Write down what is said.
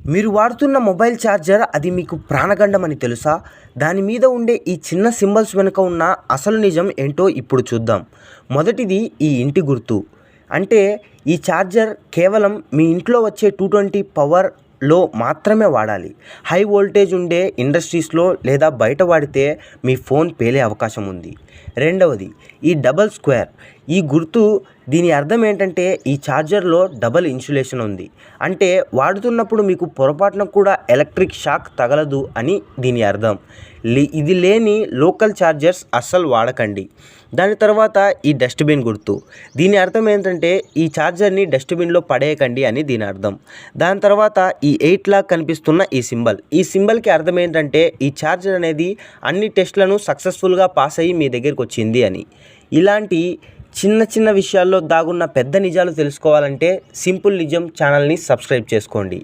మీరు వాడుతున్న mobile charger అది మీకు ప్రాణగండం అని తెలుసా? దాని మీద ఉండే ఈ చిన్న సింబల్స్ వెనుక ఉన్న అసలు నిజం ఏంటో ఇప్పుడు చూద్దాం. మొదటిది ఈ ఇంటి గుర్తు. అంటే ఈ ఛార్జర్ కేవలం మీ ఇంట్లో వచ్చే 220 పవర్లో మాత్రమే వాడాలి. హై వోల్టేజ్ ఉండే ఇండస్ట్రీస్లో లేదా బయట వాడితే మీ ఫోన్ పేలే అవకాశం ఉంది. రెండవది ఈ డబల్ స్క్వేర్. ఈ గుర్తు దీని అర్థం ఏంటంటే ఈ ఛార్జర్లో డబల్ ఇన్సులేషన్ ఉంది. అంటే వాడుతున్నప్పుడు మీకు పొరపాటున కూడా ఎలక్ట్రిక్ షాక్ తగలదు అని దీని అర్థం. ఇది లేని లోకల్ ఛార్జర్స్ అస్సలు వాడకండి. దాని తర్వాత ఈ డస్ట్బిన్ గుర్తు. దీని అర్థం ఏంటంటే ఈ ఛార్జర్ని డస్ట్బిన్లో పడేయకండి అని దీని అర్థం. దాని తర్వాత ఈ 8 లాగా కనిపిస్తున్న ఈ సింబల్. ఈ సింబల్కి అర్థం ఏంటంటే ఈ ఛార్జర్ అనేది అన్ని టెస్ట్లను సక్సెస్ఫుల్గా పాస్ అయ్యి మీ దగ్గరికి వచ్చింది అని. ఇలాంటి చిన్న చిన్న విషయాల్లో దాగున్న పెద్ద నిజాలు తెలుసుకోవాలంటే సింపుల్ నిజం ఛానల్ని సబ్స్క్రైబ్ చేసుకోండి.